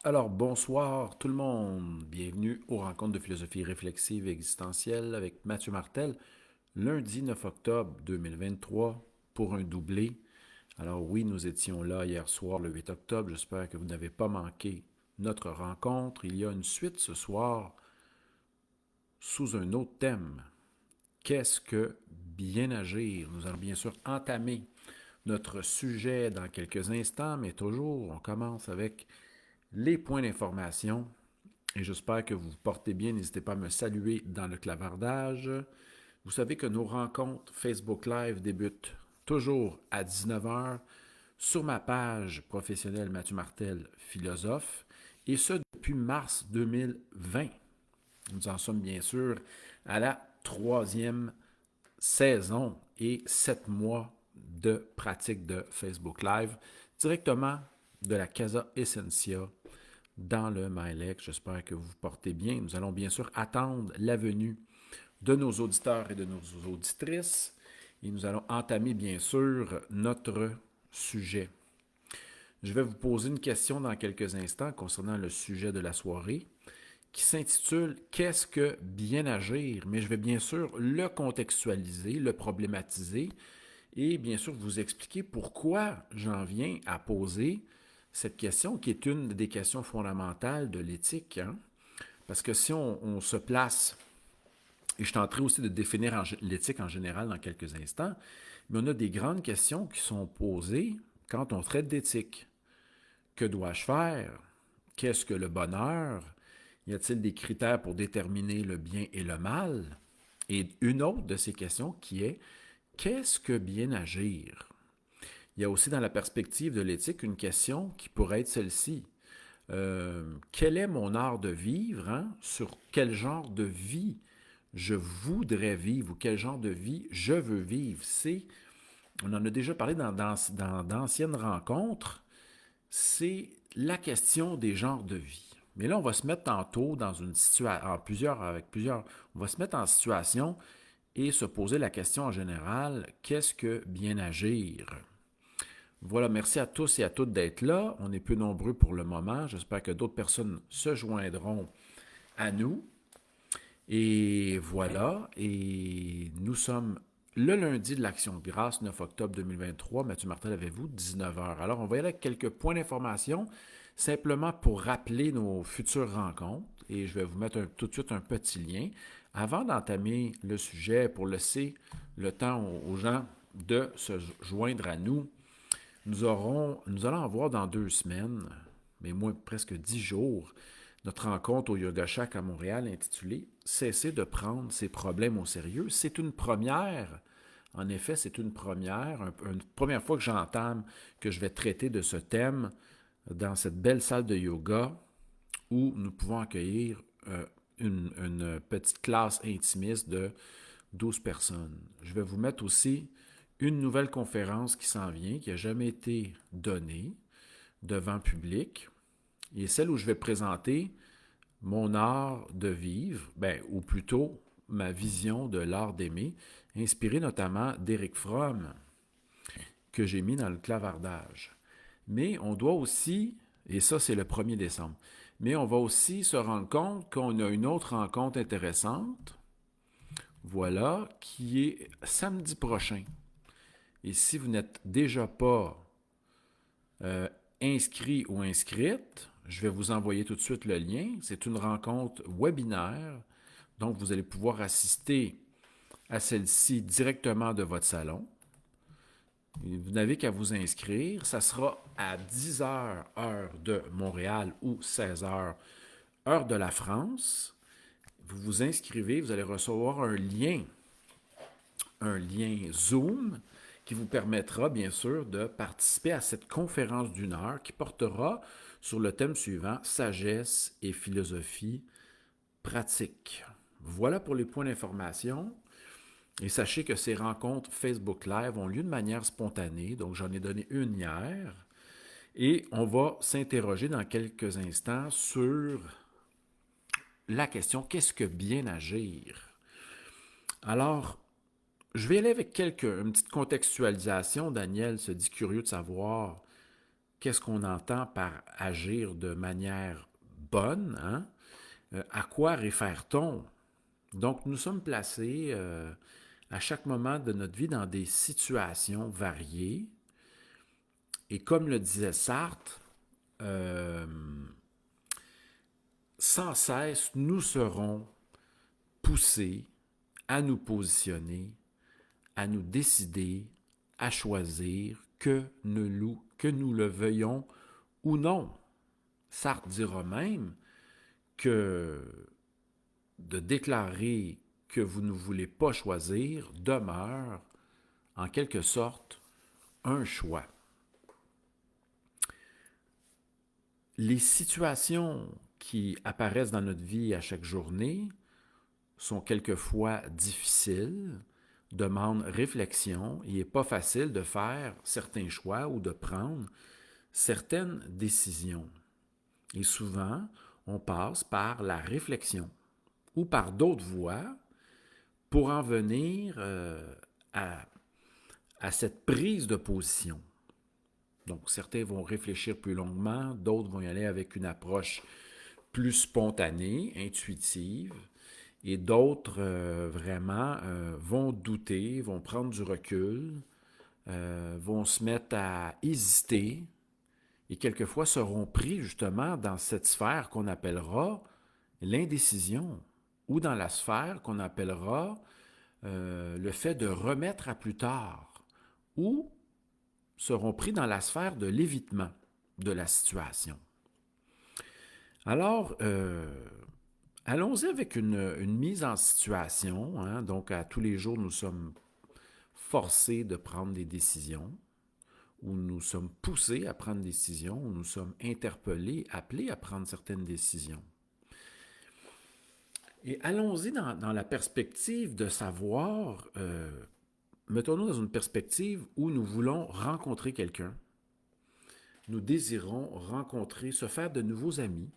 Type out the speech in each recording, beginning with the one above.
Alors, bonsoir tout le monde. Bienvenue aux rencontres de philosophie réflexive et existentielle avec Mathieu Martel, lundi 9 octobre 2023 pour un doublé. Alors oui, nous étions là hier soir le 8 octobre. J'espère que vous n'avez pas manqué notre rencontre. Il y a une suite ce soir sous un autre thème. Qu'est-ce que bien agir? Nous allons bien sûr entamer notre sujet dans quelques instants, mais toujours, on commence avec les points d'information. Et j'espère que vous vous portez bien. N'hésitez pas à me saluer dans le clavardage. Vous savez que nos rencontres Facebook Live débutent toujours à 19 heures sur ma page professionnelle Mathieu Martel, philosophe, et ce depuis mars 2020. Nous en sommes bien sûr à la troisième saison et 7 mois de pratique de Facebook Live directement de la Casa Essentia dans le MyLex. J'espère que vous vous portez bien. Nous allons bien sûr attendre la venue de nos auditeurs et de nos auditrices et nous allons entamer bien sûr notre sujet. Je vais vous poser une question dans quelques instants concernant le sujet de la soirée qui s'intitule Qu'est-ce que bien agir? Mais je vais bien sûr le contextualiser, le problématiser et bien sûr vous expliquer pourquoi j'en viens à poser cette question qui est une des questions fondamentales de l'éthique. Hein? Parce que si on se place, et je tenterai aussi de définir l'éthique en général dans quelques instants, mais on a des grandes questions qui sont posées quand on traite d'éthique. Que dois-je faire? Qu'est-ce que le bonheur? Y a-t-il des critères pour déterminer le bien et le mal? Et une autre de ces questions qui est qu'est-ce que bien agir? Il y a aussi dans la perspective de l'éthique une question qui pourrait être celle-ci. Quel est mon art de vivre? Hein? Sur quel genre de vie je voudrais vivre ou quel genre de vie je veux vivre? On en a déjà parlé dans d'anciennes rencontres, c'est la question des genres de vie. Mais là, on va se mettre tantôt dans une situation, on va se mettre en situation et se poser la question en général, qu'est-ce que bien agir? Voilà, merci à tous et à toutes d'être là. On est peu nombreux pour le moment. J'espère que d'autres personnes se joindront à nous. Et voilà, et nous sommes le lundi de l'Action de grâce, 9 octobre 2023. Mathieu Martel, avez-vous 19 heures. Alors, on va y aller avec quelques points d'information, simplement pour rappeler nos futures rencontres. Et je vais vous mettre tout de suite un petit lien. Avant d'entamer le sujet, pour laisser le temps aux gens de se joindre à nous, nous allons avoir dans 2 semaines, mais moins presque 10 jours, notre rencontre au Yoga Shack à Montréal intitulée Cesser de prendre ses problèmes au sérieux. C'est une première. En effet, c'est une première, une première fois que j'entame que je vais traiter de ce thème dans cette belle salle de yoga où nous pouvons accueillir une petite classe intimiste de 12 personnes. Je vais vous mettre aussi une nouvelle conférence qui s'en vient, qui n'a jamais été donnée devant public, et celle où je vais présenter mon art de vivre, ou plutôt ma vision de l'art d'aimer, inspirée notamment d'Éric Fromm, que j'ai mis dans le clavardage. Mais on doit aussi, et ça c'est le 1er décembre, mais on va aussi se rendre compte qu'on a une autre rencontre intéressante, voilà, qui est samedi prochain. Et si vous n'êtes déjà pas euh, inscrit ou inscrite, je vais vous envoyer tout de suite le lien. C'est une rencontre webinaire, donc vous allez pouvoir assister à celle-ci directement de votre salon. Vous n'avez qu'à vous inscrire. Ça sera à 10 heures, heure de Montréal, ou 16 heures, heure de la France. Vous vous inscrivez, vous allez recevoir un lien Zoom qui vous permettra bien sûr de participer à cette conférence d'1 heure qui portera sur le thème suivant, sagesse et philosophie pratique. Voilà pour les points d'information. Et sachez que ces rencontres Facebook Live ont lieu de manière spontanée, donc j'en ai donné une hier. Et on va s'interroger dans quelques instants sur la question qu'est-ce que bien agir? Alors, je vais aller avec une petite contextualisation. Daniel se dit curieux de savoir qu'est-ce qu'on entend par agir de manière bonne, hein? À quoi réfère-t-on? Donc, nous sommes placés à chaque moment de notre vie dans des situations variées. Et comme le disait Sartre, euh, sans cesse, nous serons poussés à nous positionner, à nous décider, à choisir, que nous le veuillons ou non. Sartre dira même que de déclarer que vous ne voulez pas choisir demeure, en quelque sorte, un choix. Les situations qui apparaissent dans notre vie à chaque journée sont quelquefois difficiles, demandent réflexion. Il n'est pas facile de faire certains choix ou de prendre certaines décisions. Et souvent, on passe par la réflexion ou par d'autres voies pour en venir à, à cette prise de position. Donc, certains vont réfléchir plus longuement, d'autres vont y aller avec une approche plus spontanée, intuitive, et d'autres vraiment vont douter, vont prendre du recul, vont se mettre à hésiter, et quelquefois seront pris justement dans cette sphère qu'on appellera l'indécision, ou dans la sphère qu'on appellera le fait de remettre à plus tard, ou seront pris dans la sphère de l'évitement de la situation. Alors, allons-y avec une mise en situation. Hein? Donc, à tous les jours, nous sommes forcés de prendre des décisions, où nous sommes poussés à prendre des décisions, où nous sommes interpellés, appelés à prendre certaines décisions. Et allons-y dans la perspective de savoir, mettons-nous dans une perspective où nous voulons rencontrer quelqu'un, nous désirons rencontrer, se faire de nouveaux amis,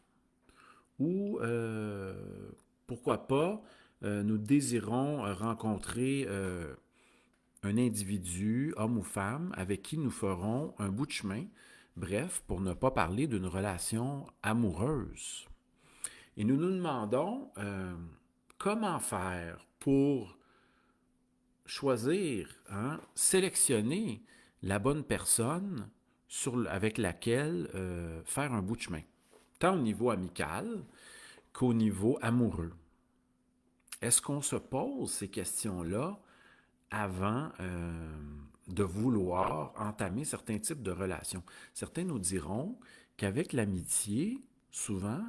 ou pourquoi pas, nous désirons rencontrer un individu, homme ou femme, avec qui nous ferons un bout de chemin, bref, pour ne pas parler d'une relation amoureuse. Et nous nous demandons comment faire pour choisir, hein, sélectionner la bonne personne avec laquelle faire un bout de chemin, tant au niveau amical qu'au niveau amoureux. Est-ce qu'on se pose ces questions-là avant de vouloir entamer certains types de relations? Certains nous diront qu'avec l'amitié, souvent,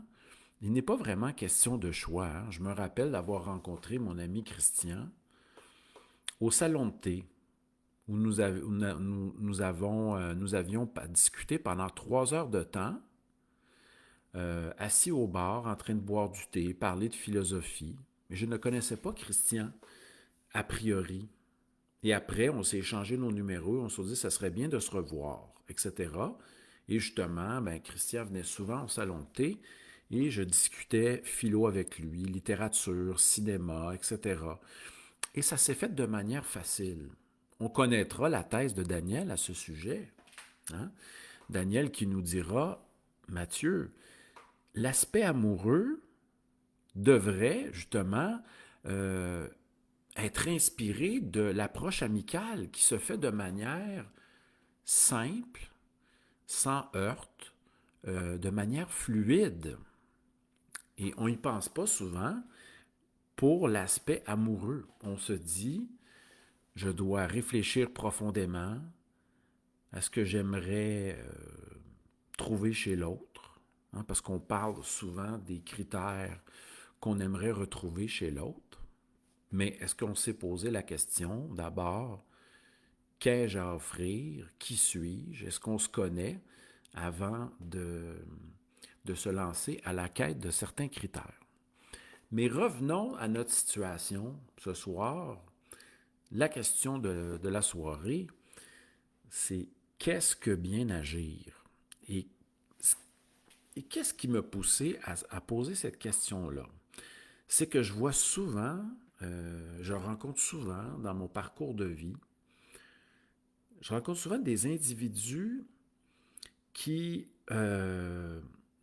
il n'est pas vraiment question de choix. Hein. Je me rappelle d'avoir rencontré mon ami Christian au salon de thé, où nous avions discuté pendant 3 heures de temps, assis au bar, en train de boire du thé, parler de philosophie. Mais je ne connaissais pas Christian, a priori. Et après, on s'est échangé nos numéros, on s'est dit que ça serait bien de se revoir, etc. Et justement, Christian venait souvent au salon de thé et je discutais philo avec lui, littérature, cinéma, etc. Et ça s'est fait de manière facile. On connaîtra la thèse de Daniel à ce sujet. Hein? Daniel qui nous dira, Mathieu, l'aspect amoureux devrait justement être inspiré de l'approche amicale qui se fait de manière simple, sans heurte, de manière fluide. Et on n'y pense pas souvent pour l'aspect amoureux. On se dit, je dois réfléchir profondément à ce que j'aimerais trouver chez l'autre, hein, parce qu'on parle souvent des critères qu'on aimerait retrouver chez l'autre. Mais est-ce qu'on s'est posé la question, d'abord, qu'ai-je à offrir? Qui suis-je? Est-ce qu'on se connaît avant de se lancer à la quête de certains critères? Mais revenons à notre situation ce soir. La question de la soirée, c'est qu'est-ce que bien agir? Et qu'est-ce qui m'a poussé à poser cette question-là? C'est que je vois souvent, je rencontre souvent dans mon parcours de vie, je rencontre souvent des individus qui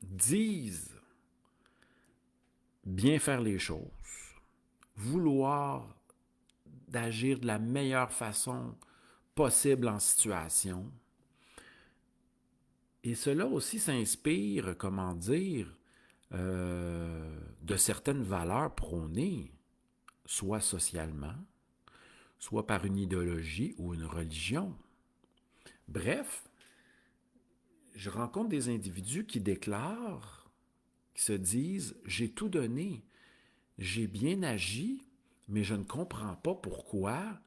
disent bien faire les choses, vouloir d'agir de la meilleure façon possible en situation. Et cela aussi s'inspire, comment dire, de certaines valeurs prônées, soit socialement, soit par une idéologie ou une religion. Bref, je rencontre des individus qui déclarent, qui se disent « j'ai tout donné, j'ai bien agi, mais je ne comprends pas pourquoi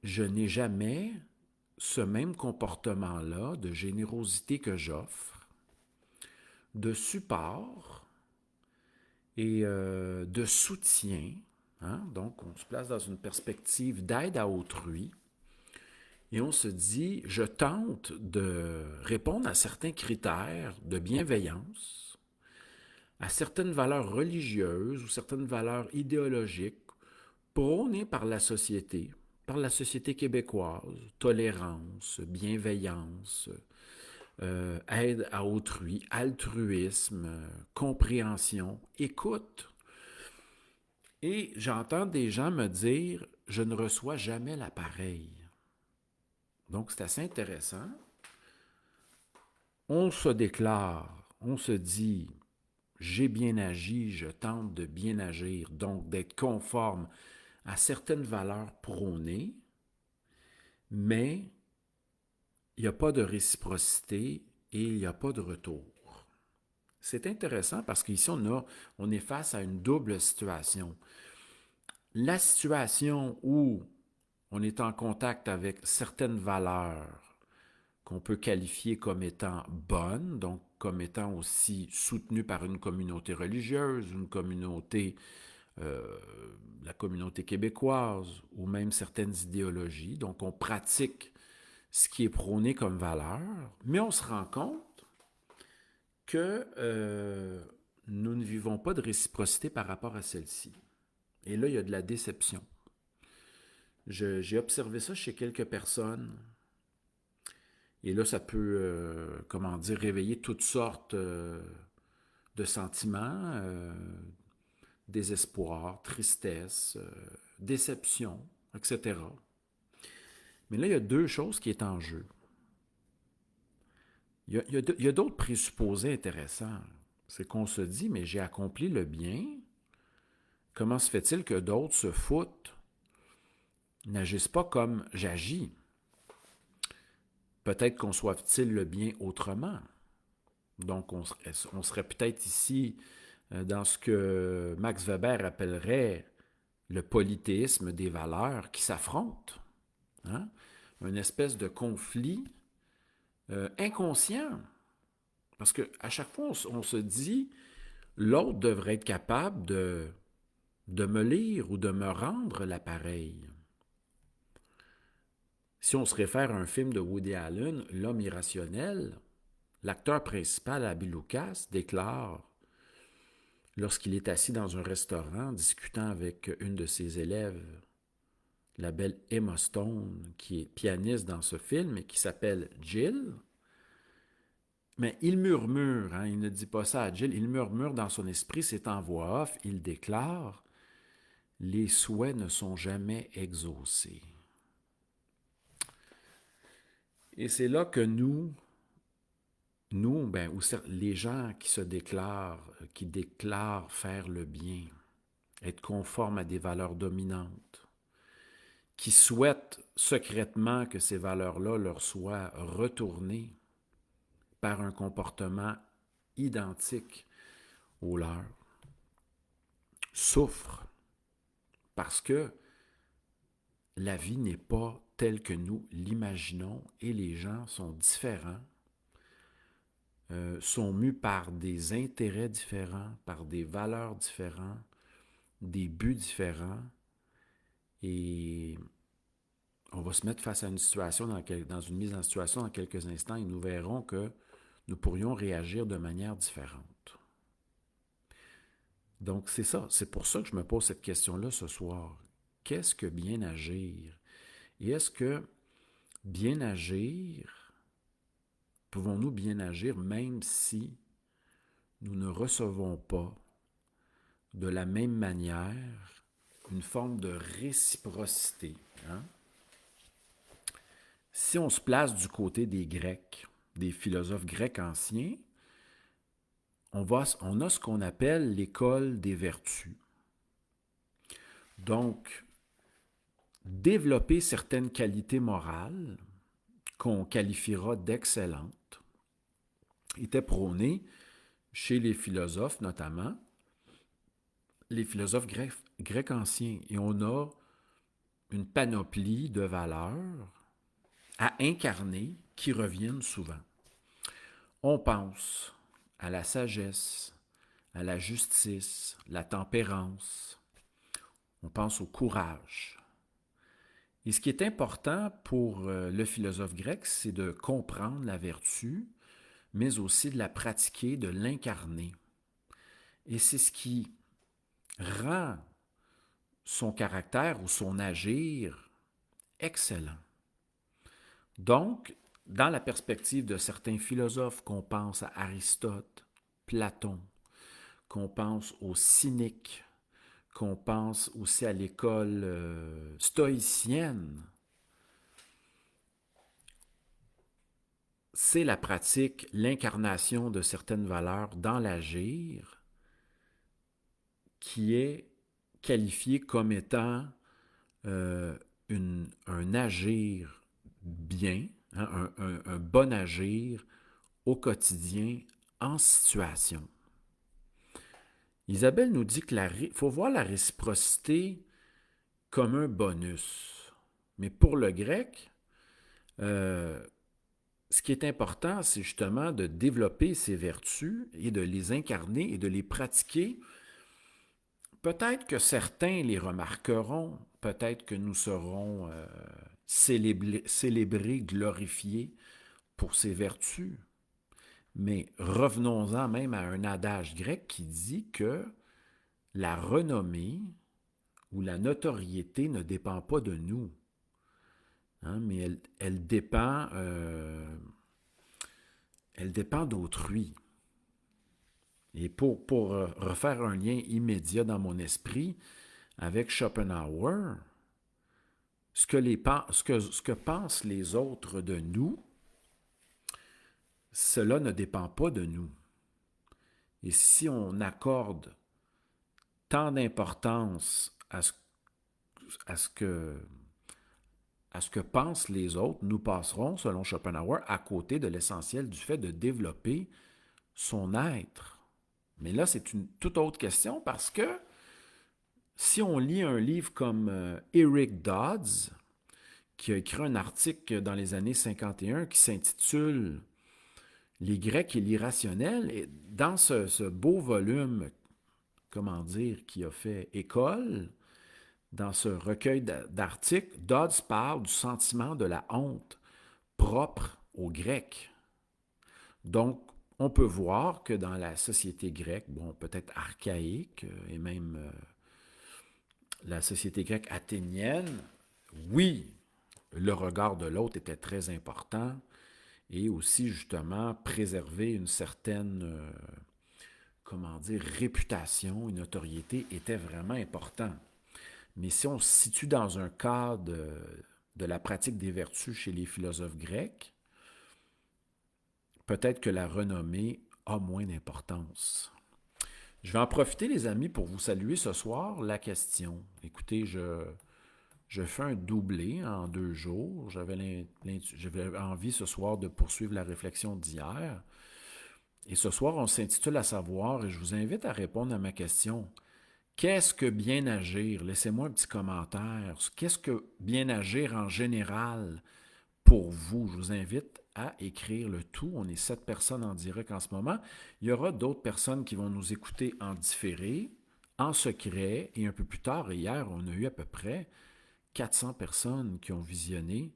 je n'ai jamais ce même comportement-là de générosité que j'offre, de support et de soutien. Hein? Donc, on se place dans une perspective d'aide à autrui et on se dit, je tente de répondre à certains critères de bienveillance, à certaines valeurs religieuses ou certaines valeurs idéologiques prônées par la société québécoise, tolérance, bienveillance, aide à autrui, altruisme, compréhension, écoute. Et j'entends des gens me dire, je ne reçois jamais l'appareil. Donc c'est assez intéressant. On se déclare, on se dit, j'ai bien agi, je tente de bien agir, donc d'être conforme à certaines valeurs prônées, mais il n'y a pas de réciprocité et il n'y a pas de retour. C'est intéressant parce qu'ici, on est face à une double situation. La situation où on est en contact avec certaines valeurs qu'on peut qualifier comme étant bonnes, donc comme étant aussi soutenues par une communauté religieuse, une communauté, la communauté québécoise, ou même certaines idéologies. Donc on pratique ce qui est prôné comme valeur, mais on se rend compte que nous ne vivons pas de réciprocité par rapport à celle-ci. Et là, il y a de la déception. J'ai observé ça chez quelques personnes. Et là, ça peut, comment dire, réveiller toutes sortes de sentiments, désespoir, tristesse, déception, etc. Mais là, il y a deux choses qui sont en jeu. Il y a d'autres présupposés intéressants. C'est qu'on se dit, mais j'ai accompli le bien. Comment se fait-il que d'autres se foutent, n'agissent pas comme j'agis? Peut-être conçoivent-ils le bien autrement. Donc, on serait peut-être ici dans ce que Max Weber appellerait le polythéisme des valeurs qui s'affrontent. Hein? Une espèce de conflit inconscient. Parce qu'à chaque fois, on se dit, l'autre devrait être capable de me lire ou de me rendre l'appareil. Si on se réfère à un film de Woody Allen, L'homme irrationnel, l'acteur principal, Abby Lucas, déclare, lorsqu'il est assis dans un restaurant discutant avec une de ses élèves, la belle Emma Stone, qui est pianiste dans ce film et qui s'appelle Jill, mais il murmure, hein, il ne dit pas ça à Jill, il murmure dans son esprit, c'est en voix off, il déclare « Les souhaits ne sont jamais exaucés ». Et c'est là que nous, les gens qui déclarent faire le bien, être conformes à des valeurs dominantes, qui souhaitent secrètement que ces valeurs-là leur soient retournées par un comportement identique au leur, souffrent parce que la vie n'est pas telle que nous l'imaginons et les gens sont différents, sont mus par des intérêts différents, par des valeurs différentes, des buts différents. Et on va se mettre face à une situation, dans une mise en situation dans quelques instants, et nous verrons que nous pourrions réagir de manière différente. Donc c'est ça, c'est pour ça que je me pose cette question-là ce soir. Qu'est-ce que bien agir? Et est-ce que bien agir pouvons-nous bien agir même si nous ne recevons pas de la même manière une forme de réciprocité, hein? Si on se place du côté des Grecs, des philosophes grecs anciens, on a ce qu'on appelle l'école des vertus. Donc, développer certaines qualités morales qu'on qualifiera d'excellentes était prôné chez les philosophes, notamment les philosophes grecs anciens. Et on a une panoplie de valeurs à incarner qui reviennent souvent. On pense à la sagesse, à la justice, la tempérance. On pense au courage. Et ce qui est important pour le philosophe grec, c'est de comprendre la vertu, mais aussi de la pratiquer, de l'incarner. Et c'est ce qui rend son caractère ou son agir excellent. Donc, dans la perspective de certains philosophes, qu'on pense à Aristote, Platon, qu'on pense aux cyniques, qu'on pense aussi à l'école stoïcienne, c'est la pratique, l'incarnation de certaines valeurs dans l'agir qui est qualifiée comme étant un agir bien, hein, un bon agir au quotidien en situation. Isabelle nous dit qu'il faut voir la réciprocité comme un bonus. Mais pour le grec, ce qui est important, c'est justement de développer ces vertus et de les incarner et de les pratiquer. Peut-être que certains les remarqueront, peut-être que nous serons célébrés, glorifiés pour ces vertus. Mais revenons-en même à un adage grec qui dit que la renommée ou la notoriété ne dépend pas de nous, hein, mais elle dépend d'autrui. Et pour refaire un lien immédiat dans mon esprit avec Schopenhauer, ce que pensent les autres de nous, cela ne dépend pas de nous. Et si on accorde tant d'importance à ce que pensent les autres, nous passerons, selon Schopenhauer, à côté de l'essentiel du fait de développer son être. Mais là, c'est une toute autre question parce que si on lit un livre comme Eric Dodds, qui a écrit un article dans les années 51 qui s'intitule Les Grecs et l'irrationnel, et dans ce beau volume, comment dire, qui a fait école, dans ce recueil d'articles, Dodds parle du sentiment de la honte propre aux Grecs. Donc, on peut voir que dans la société grecque, bon, peut-être archaïque, et même la société grecque athénienne, oui, le regard de l'autre était très important et aussi, justement, préserver une certaine, comment dire, réputation, une notoriété était vraiment important. Mais si on se situe dans un cadre de la pratique des vertus chez les philosophes grecs, peut-être que la renommée a moins d'importance. Je vais en profiter, les amis, pour vous saluer ce soir. La question. Écoutez, je fais un doublé en 2 jours. J'avais envie ce soir de poursuivre la réflexion d'hier. Et ce soir, on s'intitule à savoir, et je vous invite à répondre à ma question. Qu'est-ce que bien agir? Laissez-moi un petit commentaire. Qu'est-ce que bien agir en général pour vous? Je vous invite à écrire le tout. On est 7 personnes en direct en ce moment. Il y aura d'autres personnes qui vont nous écouter en différé, en secret, et un peu plus tard. Et hier, on a eu à peu près 400 personnes qui ont visionné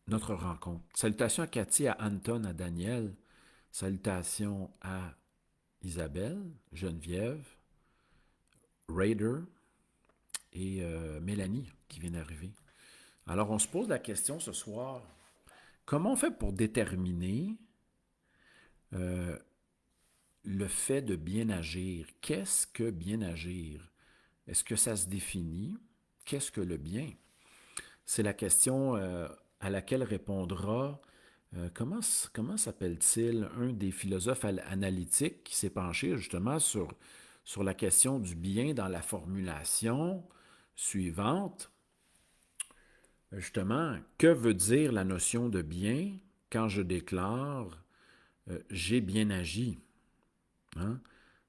notre rencontre. Salutations à Cathy, à Anton, à Daniel. Salutations à Isabelle, Geneviève, Raider et Mélanie qui vient d'arriver. Alors, on se pose la question ce soir, comment on fait pour déterminer euh, le fait de bien agir? Qu'est-ce que bien agir? Est-ce que ça se définit? Qu'est-ce que le bien? C'est la question à laquelle répondra, comment s'appelle-t-il, un des philosophes analytiques qui s'est penché justement sur la question du bien dans la formulation suivante. Justement, que veut dire la notion de bien quand je déclare j'ai bien agi? Hein?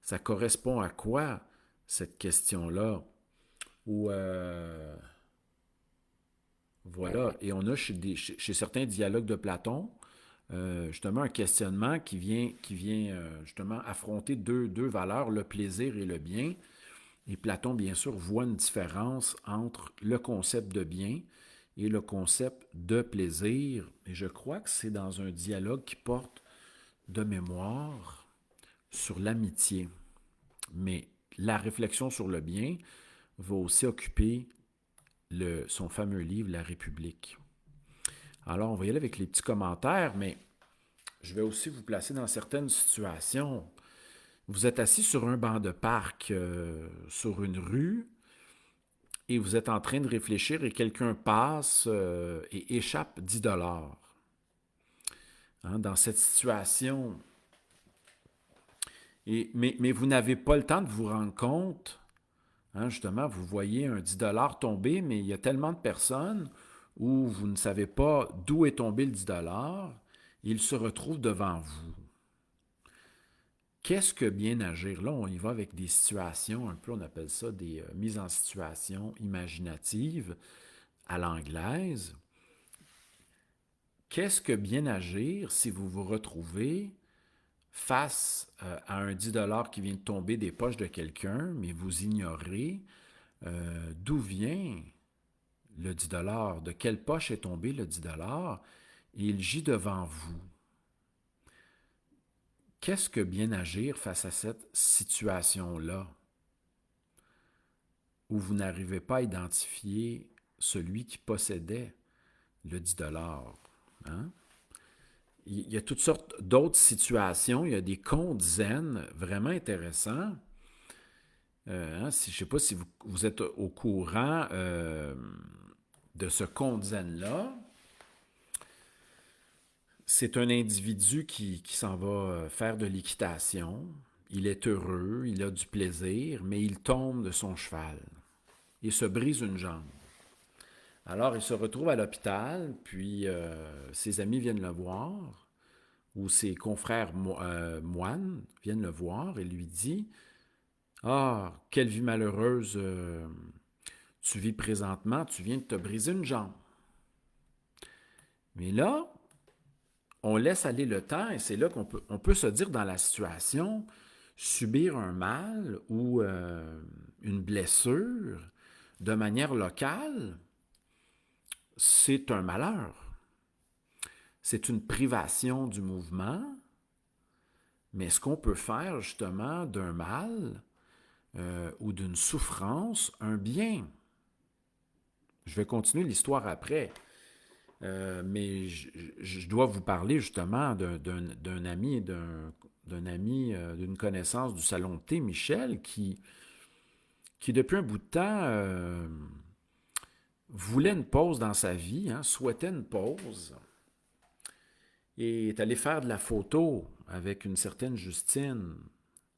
Ça correspond à quoi cette question-là? Ou voilà, et on a chez certains dialogues de Platon, justement un questionnement qui vient justement affronter deux valeurs, le plaisir et le bien. Et Platon, bien sûr, voit une différence entre le concept de bien et le concept de plaisir. Et je crois que c'est dans un dialogue qui porte de mémoire sur l'amitié. Mais la réflexion sur le bien va aussi occuper son fameux livre La République. Alors, on va y aller avec les petits commentaires, mais je vais aussi vous placer dans certaines situations. Vous êtes assis sur un banc de parc, sur une rue, et vous êtes en train de réfléchir et quelqu'un passe et échappe 10 dollars. Hein, dans cette situation, mais vous n'avez pas le temps de vous rendre compte. Hein, justement, vous voyez un 10 dollars tomber, mais il y a tellement de personnes où vous ne savez pas d'où est tombé le 10 dollars, il se retrouve devant vous. Qu'est-ce que bien agir? Là, on y va avec des situations, un peu, on appelle ça des mises en situation imaginatives à l'anglaise. Qu'est-ce que bien agir si vous vous retrouvez face à un 10 dollars qui vient de tomber des poches de quelqu'un, mais vous ignorez d'où vient le 10 dollars, de quelle poche est tombé le 10 dollars, et il gît devant vous. Qu'est-ce que bien agir face à cette situation-là, où vous n'arrivez pas à identifier celui qui possédait le 10 dollars? Hein? Il y a toutes sortes d'autres situations, il y a des contes zen vraiment intéressants. Je ne sais pas si vous êtes au courant de ce conte zen-là. C'est un individu qui s'en va faire de l'équitation. Il est heureux, il a du plaisir, mais il tombe de son cheval. Il se brise une jambe. Alors, il se retrouve à l'hôpital, puis ses amis viennent le voir, ou ses confrères moines viennent le voir et lui disent « Ah, quelle vie malheureuse tu vis présentement, tu viens de te briser une jambe. » Mais là, on laisse aller le temps et c'est là on peut se dire dans la situation, subir un mal ou une blessure de manière locale, c'est un malheur. C'est une privation du mouvement, mais ce qu'on peut faire justement d'un mal ou d'une souffrance, un bien. Je vais continuer l'histoire après. Mais je dois vous parler justement d'un ami, d'une connaissance du salon de thé, Michel, qui depuis un bout de temps voulait une pause dans sa vie, hein, souhaitait une pause, et est allé faire de la photo avec une certaine Justine.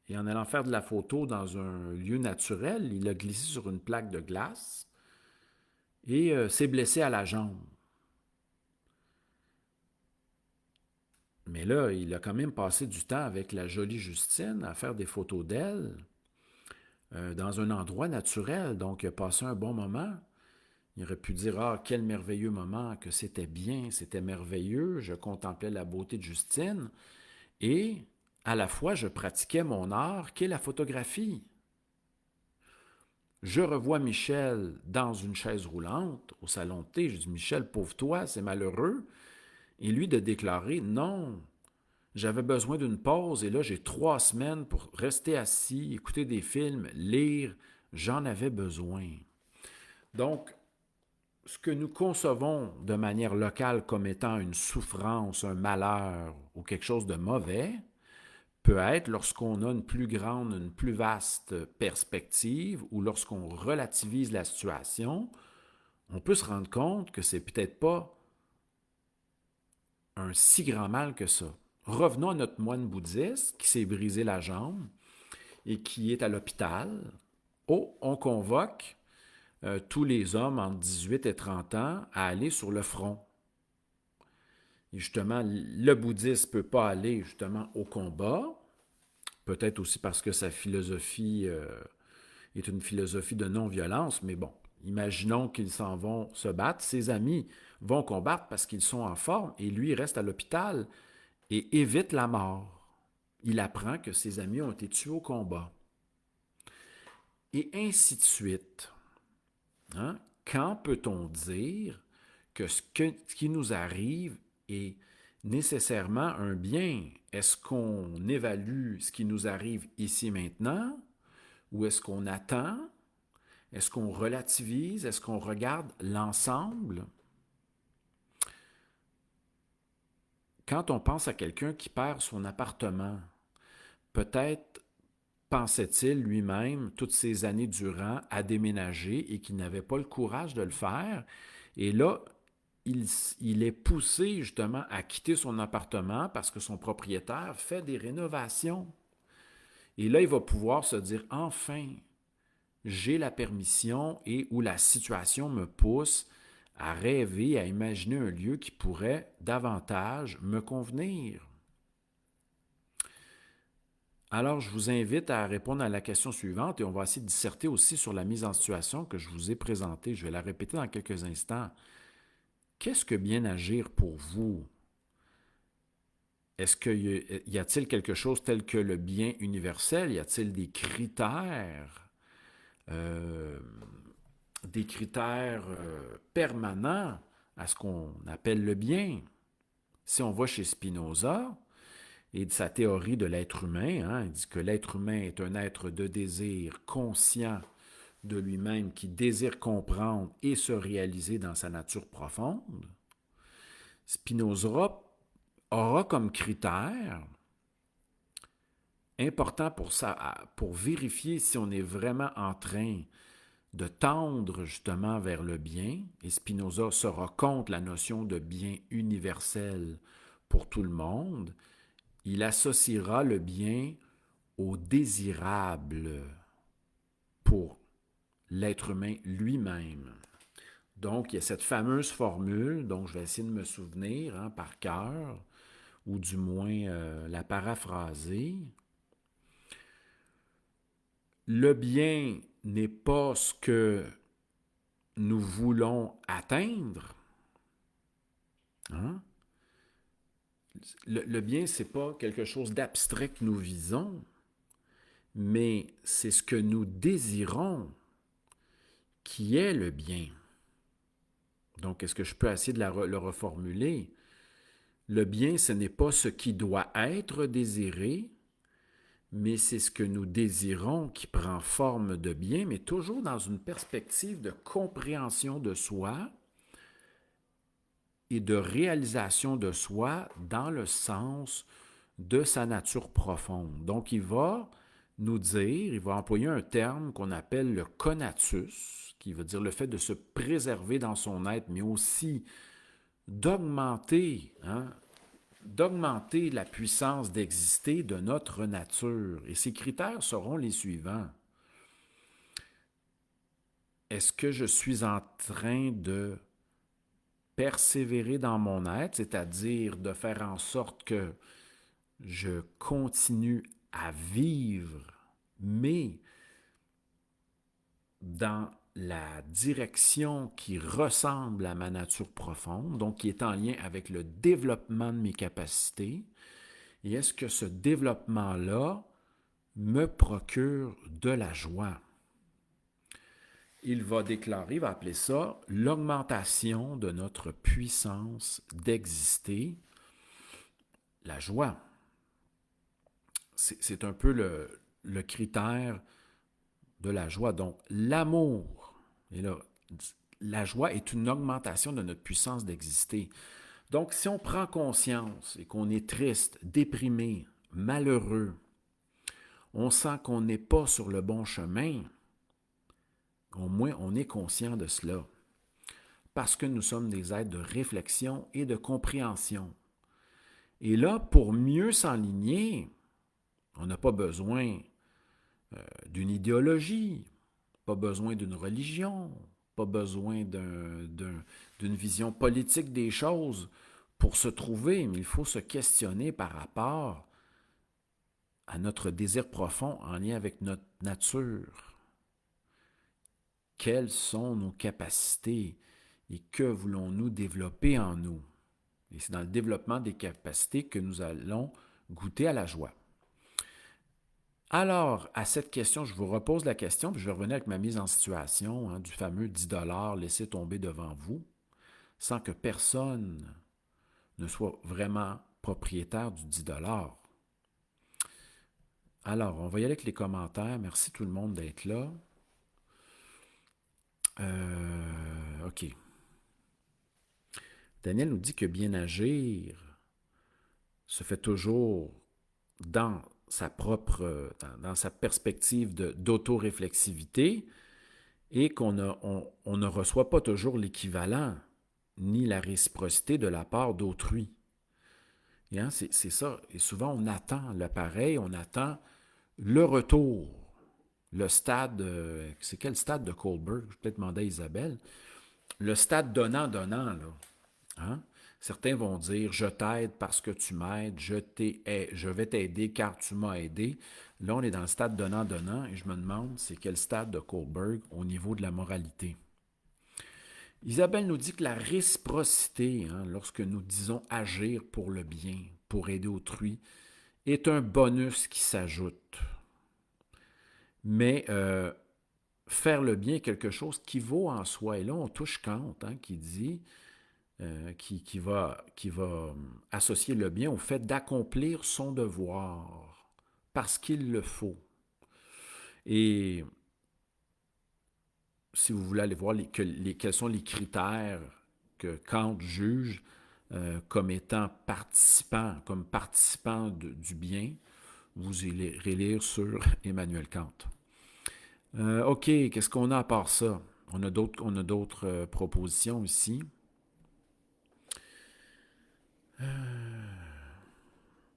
Et en allant faire de la photo dans un lieu naturel, il a glissé sur une plaque de glace et s'est blessé à la jambe. Mais là, il a quand même passé du temps avec la jolie Justine à faire des photos d'elle dans un endroit naturel. Donc, il a passé un bon moment. Il aurait pu dire « Ah, quel merveilleux moment, que c'était bien, c'était merveilleux. Je contemplais la beauté de Justine. Et à la fois, je pratiquais mon art, qui est la photographie. » Je revois Michel dans une chaise roulante au salon de thé. Je dis « Michel, pauvre toi, c'est malheureux. » Et lui de déclarer « Non, j'avais besoin d'une pause et là, j'ai 3 semaines pour rester assis, écouter des films, lire. J'en avais besoin. » Donc, ce que nous concevons de manière locale comme étant une souffrance, un malheur ou quelque chose de mauvais, peut être lorsqu'on a une plus grande, une plus vaste perspective ou lorsqu'on relativise la situation, on peut se rendre compte que c'est peut-être pas un si grand mal que ça. Revenons à notre moine bouddhiste qui s'est brisé la jambe et qui est à l'hôpital. Oh, on convoque tous les hommes entre 18 et 30 ans à aller sur le front. Et justement, le bouddhiste ne peut pas aller justement au combat, peut-être aussi parce que sa philosophie est une philosophie de non-violence, mais bon, imaginons qu'ils s'en vont se battre. Ses amis vont combattre parce qu'ils sont en forme et lui reste à l'hôpital et évite la mort. Il apprend que ses amis ont été tués au combat. Et ainsi de suite. Hein? Quand peut-on dire que ce qui nous arrive est nécessairement un bien? Est-ce qu'on évalue ce qui nous arrive ici maintenant ou est-ce qu'on attend? Est-ce qu'on relativise? Est-ce qu'on regarde l'ensemble? Quand on pense à quelqu'un qui perd son appartement, peut-être pensait-il lui-même, toutes ces années durant, à déménager et qu'il n'avait pas le courage de le faire. Et là, il est poussé justement à quitter son appartement parce que son propriétaire fait des rénovations. Et là, il va pouvoir se dire, enfin, j'ai la permission et où la situation me pousse à rêver, à imaginer un lieu qui pourrait davantage me convenir. Alors, je vous invite à répondre à la question suivante et on va essayer de disserter aussi sur la mise en situation que je vous ai présentée. Je vais la répéter dans quelques instants. Qu'est-ce que bien agir pour vous? Est-ce qu'il y a-t-il quelque chose tel que le bien universel? Y a-t-il euh, des critères permanents à ce qu'on appelle le bien? Si on va chez Spinoza, et de sa théorie de l'être humain, hein, il dit que l'être humain est un être de désir conscient de lui-même qui désire comprendre et se réaliser dans sa nature profonde. Spinoza aura comme critère important pour vérifier si on est vraiment en train de tendre justement vers le bien, et Spinoza sera contre la notion de bien universel pour tout le monde, il associera le bien au désirable pour l'être humain lui-même. Donc, il y a cette fameuse formule dont je vais essayer de me souvenir par cœur, ou du moins la paraphraser. Le bien n'est pas ce que nous voulons atteindre. Hein? Le bien, ce n'est pas quelque chose d'abstrait que nous visons, mais c'est ce que nous désirons qui est le bien. Donc, est-ce que je peux essayer de le reformuler? Le bien, ce n'est pas ce qui doit être désiré, mais c'est ce que nous désirons qui prend forme de bien, mais toujours dans une perspective de compréhension de soi et de réalisation de soi dans le sens de sa nature profonde. Donc, il va nous dire, il va employer un terme qu'on appelle le conatus, qui veut dire le fait de se préserver dans son être, mais aussi d'augmenter la puissance d'exister de notre nature. Et ces critères seront les suivants. Est-ce que je suis en train de persévérer dans mon être, c'est-à-dire de faire en sorte que je continue à vivre, mais dans la direction qui ressemble à ma nature profonde, donc qui est en lien avec le développement de mes capacités, et est-ce que ce développement-là me procure de la joie? Il va déclarer, il va appeler ça l'augmentation de notre puissance d'exister, la joie. C'est un peu le critère de la joie. Donc, l'amour. Et là, la joie est une augmentation de notre puissance d'exister. Donc, si on prend conscience et qu'on est triste, déprimé, malheureux, on sent qu'on n'est pas sur le bon chemin, au moins on est conscient de cela. Parce que nous sommes des êtres de réflexion et de compréhension. Et là, pour mieux s'enligner, on n'a pas besoin d'une idéologie, pas besoin d'une religion, pas besoin d'une vision politique des choses pour se trouver, mais il faut se questionner par rapport à notre désir profond en lien avec notre nature. Quelles sont nos capacités et que voulons-nous développer en nous? Et c'est dans le développement des capacités que nous allons goûter à la joie. Alors, à cette question, je vous repose la question, puis je vais revenir avec ma mise en situation du fameux 10 laissé tomber devant vous, sans que personne ne soit vraiment propriétaire du 10 Alors, on va y aller avec les commentaires. Merci tout le monde d'être là. OK. Daniel nous dit que bien agir se fait toujours dans sa propre, dans sa perspective d'autoréflexivité et qu'on on ne reçoit pas toujours l'équivalent ni la réciprocité de la part d'autrui. C'est ça. Et souvent, on attend le pareil, on attend le retour, le stade, c'est quel stade de Kohlberg? Je vais peut-être demander à Isabelle. Le stade donnant-donnant, là. Hein? Certains vont dire « je t'aide parce que tu m'aides, je vais t'aider car tu m'as aidé ». Là, on est dans le stade donnant-donnant et je me demande c'est quel stade de Kohlberg au niveau de la moralité. Isabelle nous dit que la réciprocité, lorsque nous disons agir pour le bien, pour aider autrui, est un bonus qui s'ajoute. Mais faire le bien est quelque chose qui vaut en soi. Et là, on touche Kant, qui dit... qui va associer le bien au fait d'accomplir son devoir, parce qu'il le faut. Et si vous voulez aller voir quels sont les critères que Kant juge comme étant comme participants du bien, vous irez lire sur Emmanuel Kant. OK, qu'est-ce qu'on a à part ça? On a d'autres propositions ici.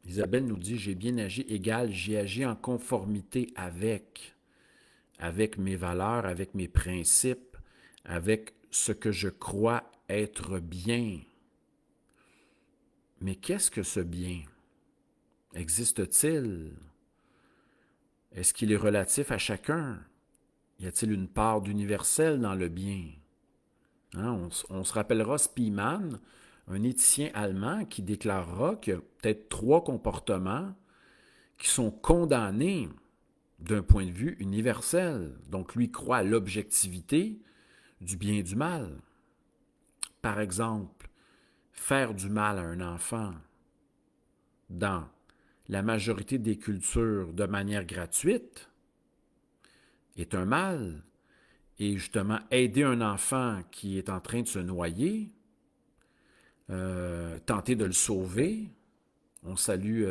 Isabelle nous dit « J'ai bien agi » égale « J'ai agi en conformité avec mes valeurs, avec mes principes, avec ce que je crois être bien. » Mais qu'est-ce que ce bien? Existe-t-il? Est-ce qu'il est relatif à chacun? Y a-t-il une part d'universel dans le bien? On se rappellera Spiemann, un éthicien allemand qui déclarera qu'il y a peut-être 3 comportements qui sont condamnés d'un point de vue universel. Donc, lui croit à l'objectivité du bien et du mal. Par exemple, faire du mal à un enfant dans la majorité des cultures de manière gratuite est un mal. Et justement, aider un enfant qui est en train de se noyer, tenter de le sauver, on salue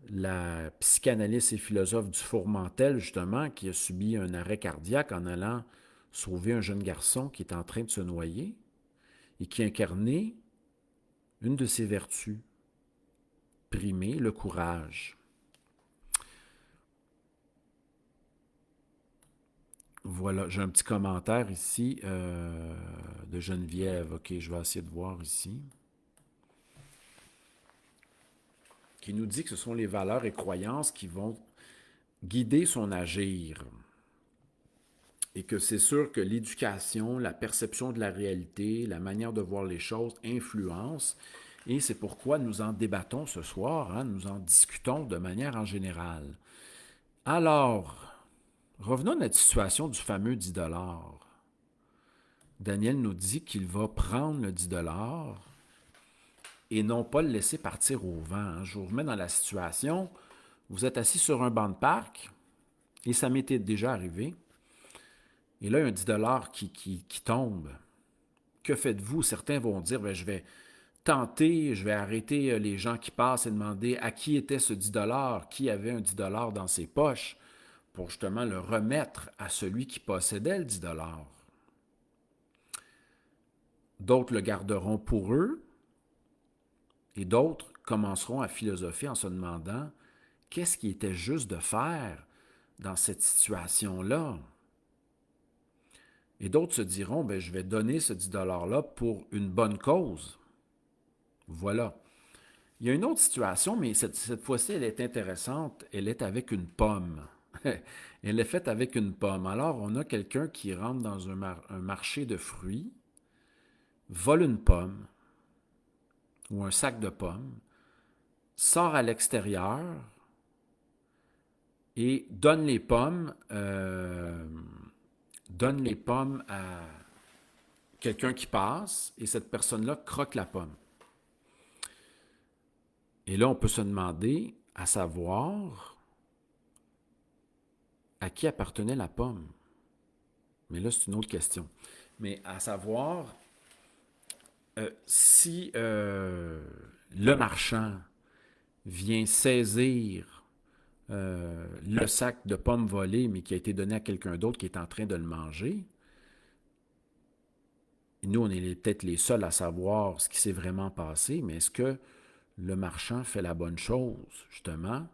la psychanalyste et philosophe du Fourmentel, justement, qui a subi un arrêt cardiaque en allant sauver un jeune garçon qui est en train de se noyer et qui incarnait une de ses vertus, primer le courage. Voilà, j'ai un petit commentaire ici de Geneviève. OK, je vais essayer de voir ici. Qui nous dit que ce sont les valeurs et croyances qui vont guider son agir. Et que c'est sûr que l'éducation, la perception de la réalité, la manière de voir les choses influencent. Et c'est pourquoi nous en débattons ce soir, nous en discutons de manière en général. Alors, revenons à notre situation du fameux 10 $. Daniel nous dit qu'il va prendre le 10 $ et non pas le laisser partir au vent. Je vous remets dans la situation, vous êtes assis sur un banc de parc, et ça m'était déjà arrivé. Et là, il y a un 10 $ qui tombe. Que faites-vous? Certains vont dire, ben, je vais tenter, je vais arrêter les gens qui passent et demander à qui était ce 10 $, qui avait un 10 $ dans ses poches, pour justement le remettre à celui qui possédait le 10 $. D'autres le garderont pour eux et d'autres commenceront à philosopher en se demandant qu'est-ce qui était juste de faire dans cette situation-là. Et d'autres se diront, ben, je vais donner ce 10 $ là pour une bonne cause. Voilà. Il y a une autre situation, mais cette fois-ci, elle est intéressante. Elle est avec une pomme. Elle est faite avec une pomme. Alors, on a quelqu'un qui rentre dans un marché de fruits, vole une pomme ou un sac de pommes, sort à l'extérieur et donne les pommes à quelqu'un qui passe et cette personne-là croque la pomme. Et là, on peut se demander, à savoir, à qui appartenait la pomme. Mais là, c'est une autre question. Mais à savoir, si le marchand vient saisir le sac de pommes volées, mais qui a été donné à quelqu'un d'autre qui est en train de le manger, nous, on est peut-être les seuls à savoir ce qui s'est vraiment passé, mais est-ce que le marchand fait la bonne chose, justement,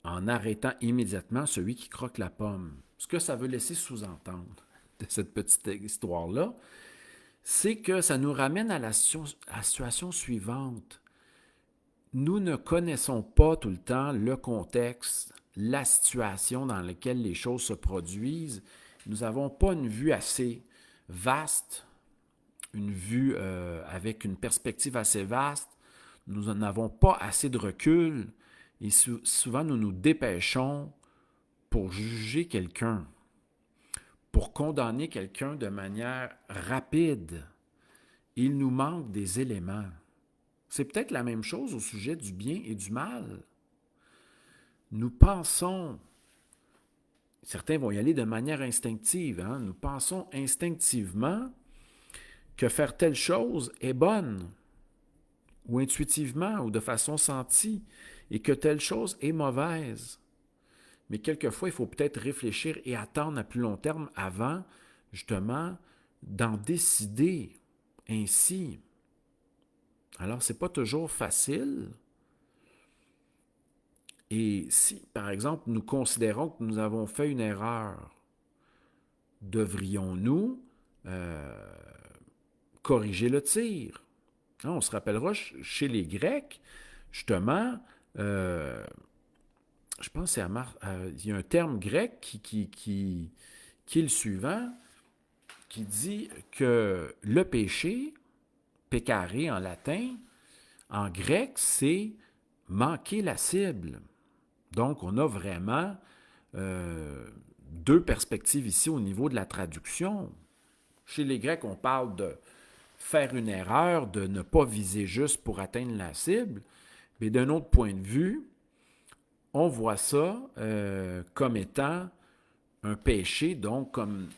en arrêtant immédiatement celui qui croque la pomme? Ce que ça veut laisser sous-entendre de cette petite histoire-là, c'est que ça nous ramène à la situation suivante. Nous ne connaissons pas tout le temps le contexte, la situation dans laquelle les choses se produisent. Nous n'avons pas une vue assez vaste, une vue avec une perspective assez vaste. Nous n'avons pas assez de recul et souvent nous nous dépêchons pour juger quelqu'un, pour condamner quelqu'un de manière rapide. Il nous manque des éléments. C'est peut-être la même chose au sujet du bien et du mal. Nous pensons, certains vont y aller de manière instinctive, hein? Nous pensons instinctivement que faire telle chose est bonne, ou intuitivement, ou de façon sentie, et que telle chose est mauvaise. Mais quelquefois, il faut peut-être réfléchir et attendre à plus long terme avant, justement, d'en décider ainsi. Alors, ce n'est pas toujours facile. Et si, par exemple, nous considérons que nous avons fait une erreur, devrions-nous corriger le tir? Hein, on se rappellera, chez les Grecs, justement, je pense qu'il y a un terme grec qui est le suivant, qui dit que le péché, peccare en latin, en grec, c'est manquer la cible. Donc, on a vraiment deux perspectives ici au niveau de la traduction. Chez les Grecs, on parle de faire une erreur, de ne pas viser juste pour atteindre la cible. Mais d'un autre point de vue, on voit ça comme étant un péché, donc comme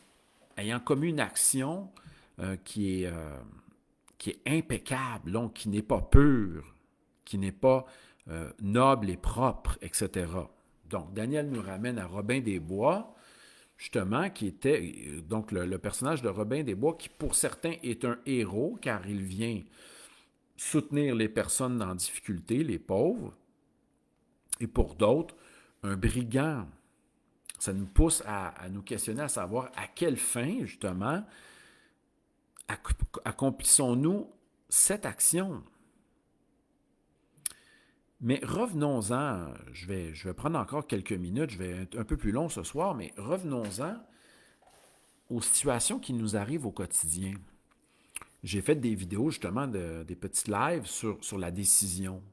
ayant commis une action qui est impeccable, donc qui n'est pas pure, qui n'est pas noble et propre, etc. Donc, Daniel nous ramène à Robin des Bois, justement, qui était donc le personnage de Robin des Bois, qui pour certains est un héros, car il vient soutenir les personnes en difficulté, les pauvres, et pour d'autres, un brigand. Ça nous pousse à nous questionner, à savoir à quelle fin, justement, accomplissons-nous cette action. Mais revenons-en, je vais prendre encore quelques minutes, je vais être un peu plus long ce soir, mais revenons-en aux situations qui nous arrivent au quotidien. J'ai fait des vidéos, justement, des petits lives sur la décision.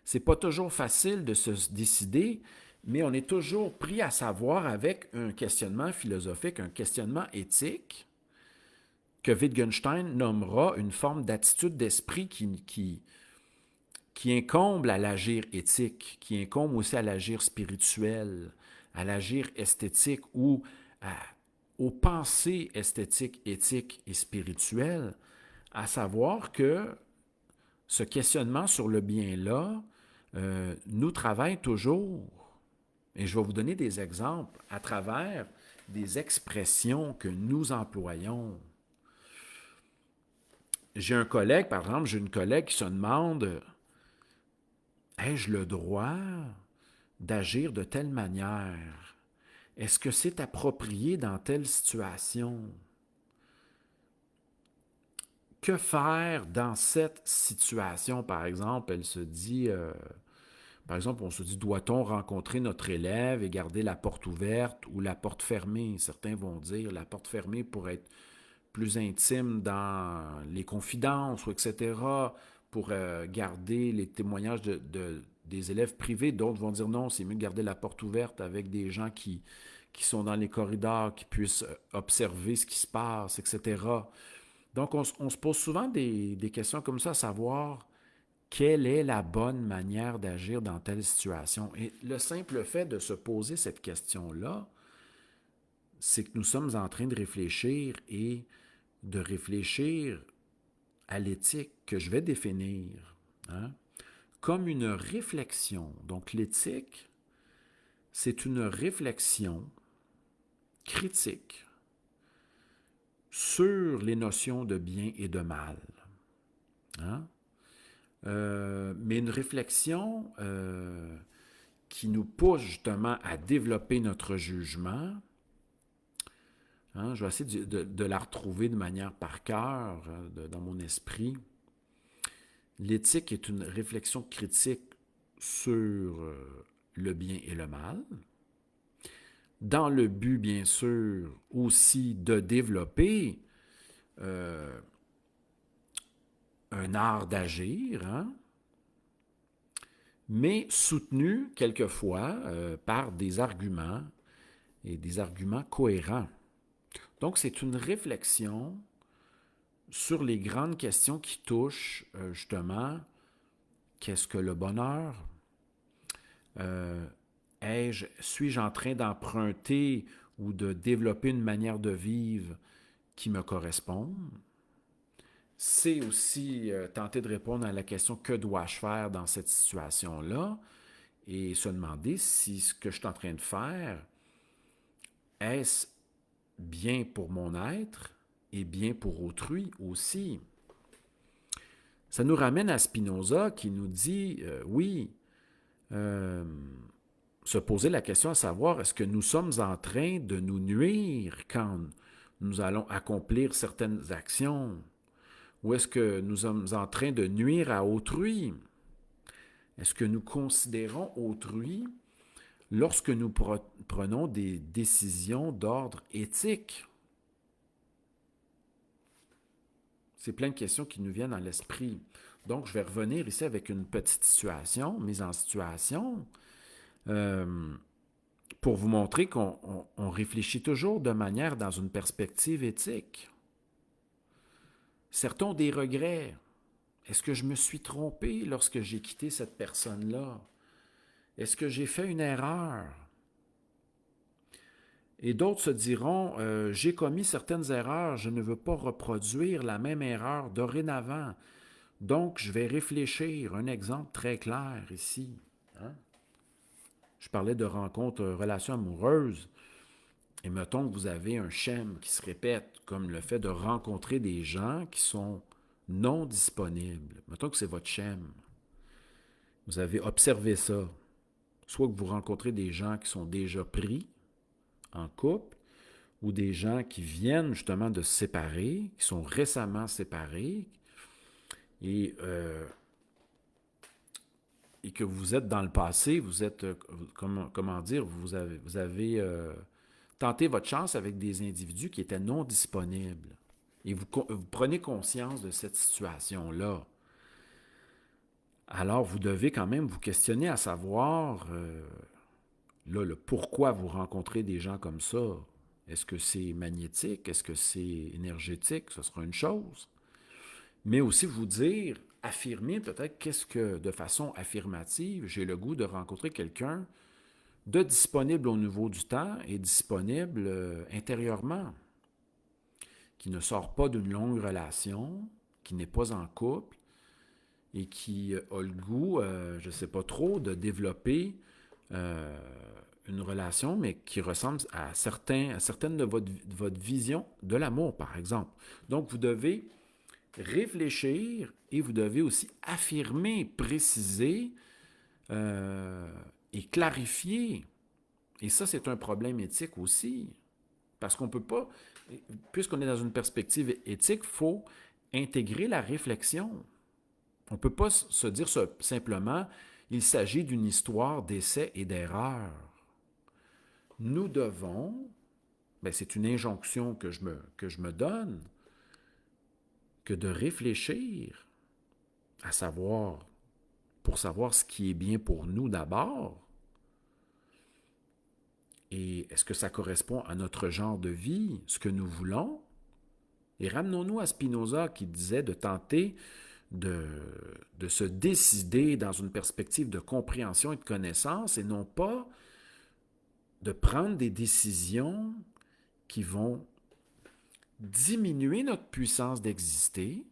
C'est pas toujours facile de se décider, mais on est toujours pris à savoir avec un questionnement philosophique, un questionnement éthique, que Wittgenstein nommera une forme d'attitude d'esprit qui incombe à l'agir éthique, qui incombe aussi à l'agir spirituel, à l'agir esthétique ou aux pensées esthétiques, éthiques et spirituelles, à savoir que ce questionnement sur le bien-là nous travaille toujours. Et je vais vous donner des exemples à travers des expressions que nous employons. J'ai un collègue, par exemple, j'ai une collègue qui se demande, ai-je le droit d'agir de telle manière? Est-ce que c'est approprié dans telle situation? Que faire dans cette situation, par exemple? Elle se dit, par exemple, on se dit, doit-on rencontrer notre élève et garder la porte ouverte ou la porte fermée? Certains vont dire la porte fermée pour être plus intime dans les confidences, ou etc., pour garder les témoignages des élèves privés. D'autres vont dire non, c'est mieux de garder la porte ouverte avec des gens qui sont dans les corridors, qui puissent observer ce qui se passe, etc. Donc, on se pose souvent des questions comme ça, à savoir quelle est la bonne manière d'agir dans telle situation. Et le simple fait de se poser cette question-là, c'est que nous sommes en train de réfléchir et de réfléchir à l'éthique que je vais définir hein, comme une réflexion. Donc l'éthique, c'est une réflexion critique sur les notions de bien et de mal. Hein? Mais une réflexion qui nous pousse justement à développer notre jugement. Hein, je vais essayer de la retrouver de manière par cœur dans mon esprit. L'éthique est une réflexion critique sur le bien et le mal, dans le but, bien sûr, aussi de développer un art d'agir, hein, mais soutenu quelquefois par des arguments et des arguments cohérents. Donc, c'est une réflexion sur les grandes questions qui touchent justement qu'est-ce que le bonheur? Suis-je en train d'emprunter ou de développer une manière de vivre qui me correspond? C'est aussi tenter de répondre à la question que dois-je faire dans cette situation-là et se demander si ce que je suis en train de faire est-ce bien pour mon être et bien pour autrui aussi. Ça nous ramène à Spinoza qui nous dit, oui, se poser la question à savoir, est-ce que nous sommes en train de nous nuire quand nous allons accomplir certaines actions? Ou est-ce que nous sommes en train de nuire à autrui? Est-ce que nous considérons autrui lorsque nous prenons des décisions d'ordre éthique? C'est plein de questions qui nous viennent à l'esprit. Donc, je vais revenir ici avec une petite situation, mise en situation, pour vous montrer qu'on réfléchit toujours de manière dans une perspective éthique. Certains ont des regrets. Est-ce que je me suis trompé lorsque j'ai quitté cette personne-là? Est-ce que j'ai fait une erreur? Et d'autres se diront, j'ai commis certaines erreurs, je ne veux pas reproduire la même erreur dorénavant. Donc, je vais réfléchir. Un exemple très clair ici. Hein? Je parlais de rencontres, relations amoureuses. Et mettons que vous avez un schème qui se répète, comme le fait de rencontrer des gens qui sont non disponibles. Mettons que c'est votre schème. Vous avez observé ça. Soit que vous rencontrez des gens qui sont déjà pris en couple, ou des gens qui viennent justement de se séparer, qui sont récemment séparés, et, et que vous êtes dans le passé, vous êtes, comment dire, vous avez tenté votre chance avec des individus qui étaient non disponibles. Et vous prenez conscience de cette situation-là. Alors, vous devez quand même vous questionner à savoir là, le pourquoi vous rencontrez des gens comme ça. Est-ce que c'est magnétique? Est-ce que c'est énergétique? Ce sera une chose. Mais aussi vous dire, affirmer peut-être qu'est-ce que, de façon affirmative, j'ai le goût de rencontrer quelqu'un de disponible au niveau du temps et disponible intérieurement, qui ne sort pas d'une longue relation, qui n'est pas en couple et qui a le goût, je ne sais pas trop, de développer euh, une relation, mais qui ressemble à certaines de votre vision de l'amour, par exemple. Donc, vous devez réfléchir et vous devez aussi affirmer, préciser et clarifier. Et ça, c'est un problème éthique aussi. Parce qu'on ne peut pas, puisqu'on est dans une perspective éthique, il faut intégrer la réflexion. On ne peut pas se dire simplement, il s'agit d'une histoire d'essais et d'erreurs. Nous devons, c'est une injonction que je me donne, que de réfléchir à savoir, pour savoir ce qui est bien pour nous d'abord, et est-ce que ça correspond à notre genre de vie, ce que nous voulons? Et ramenons-nous à Spinoza qui disait de tenter de, de se décider dans une perspective de compréhension et de connaissance et non pas de prendre des décisions qui vont diminuer notre puissance d'exister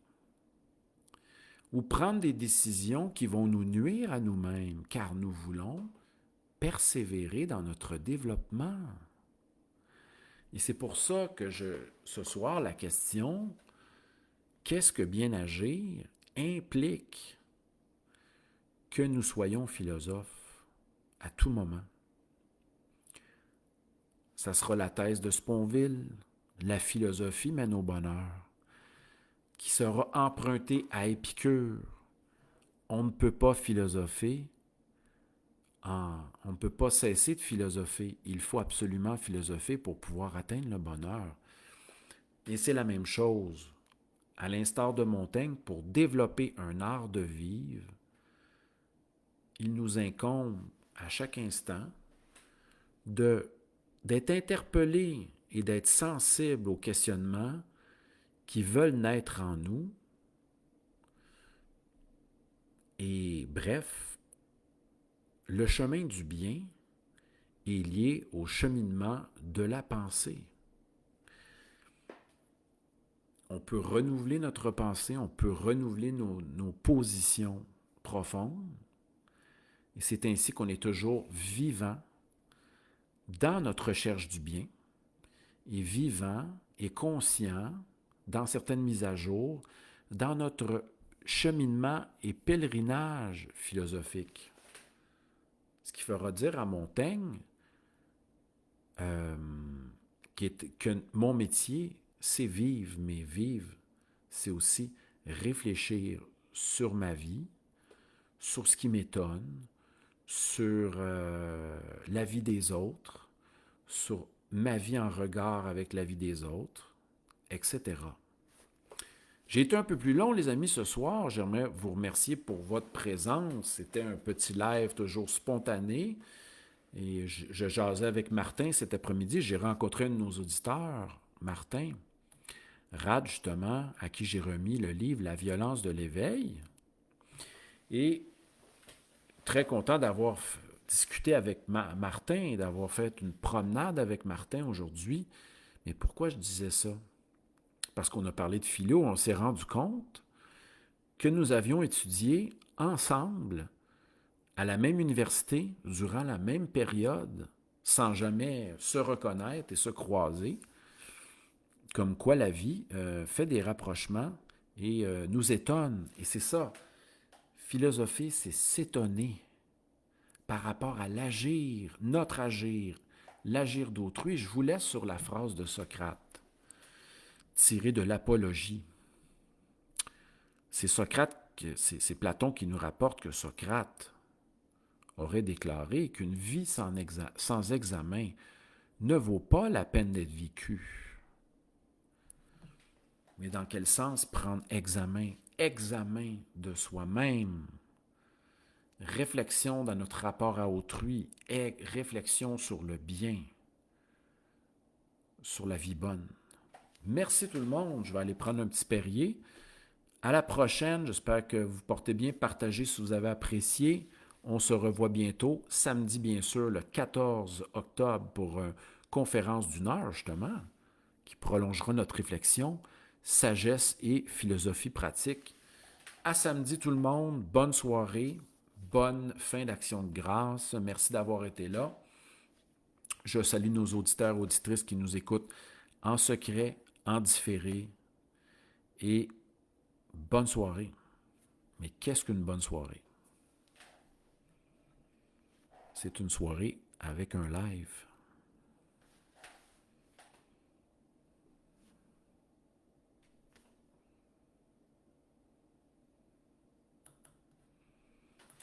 ou prendre des décisions qui vont nous nuire à nous-mêmes, car nous voulons persévérer dans notre développement. Et c'est pour ça que ce soir, la question, qu'est-ce que bien agir, implique que nous soyons philosophes à tout moment. Ça sera la thèse de Sponville, la philosophie mène au bonheur, qui sera empruntée à Épicure. On ne peut pas philosopher, on ne peut pas cesser de philosopher. Il faut absolument philosopher pour pouvoir atteindre le bonheur. Et c'est la même chose. À l'instar de Montaigne, pour développer un art de vivre, il nous incombe à chaque instant d'être interpellé et d'être sensible aux questionnements qui veulent naître en nous. Et bref, le chemin du bien est lié au cheminement de la pensée. On peut renouveler notre pensée, on peut renouveler nos positions profondes. Et c'est ainsi qu'on est toujours vivant dans notre recherche du bien et vivant et conscient dans certaines mises à jour, dans notre cheminement et pèlerinage philosophique. Ce qui fera dire à Montaigne que mon métier, c'est vivre, mais vivre, c'est aussi réfléchir sur ma vie, sur ce qui m'étonne, sur la vie des autres, sur ma vie en regard avec la vie des autres, etc. J'ai été un peu plus long, les amis, ce soir. J'aimerais vous remercier pour votre présence. C'était un petit live toujours spontané. Et je jasais avec Martin cet après-midi. J'ai rencontré un de nos auditeurs, Martin Rad, justement, à qui j'ai remis le livre La violence de l'éveil. Et très content d'avoir discuté avec Martin et d'avoir fait une promenade avec Martin aujourd'hui. Mais pourquoi je disais ça? Parce qu'on a parlé de philo, on s'est rendu compte que nous avions étudié ensemble à la même université durant la même période, sans jamais se reconnaître et se croiser, comme quoi la vie fait des rapprochements et nous étonne. Et c'est ça, philosopher, c'est s'étonner par rapport à l'agir, notre agir, l'agir d'autrui. Je vous laisse sur la phrase de Socrate, tirée de l'Apologie. C'est c'est Platon qui nous rapporte que Socrate aurait déclaré qu'une vie sans examen ne vaut pas la peine d'être vécue. Mais dans quel sens prendre examen? Examen de soi-même. Réflexion dans notre rapport à autrui. Réflexion sur le bien. Sur la vie bonne. Merci tout le monde. Je vais aller prendre un petit Perrier. À la prochaine. J'espère que vous portez bien. Partagez si vous avez apprécié. On se revoit bientôt, samedi bien sûr, le 14 octobre pour une conférence d'une heure justement, qui prolongera notre réflexion, sagesse et philosophie pratique. À samedi tout le monde, bonne soirée, bonne fin d'action de grâce. Merci d'avoir été là. Je salue nos auditeurs et auditrices qui nous écoutent en secret, en différé et bonne soirée. Mais qu'est-ce qu'une bonne soirée? C'est une soirée avec un live.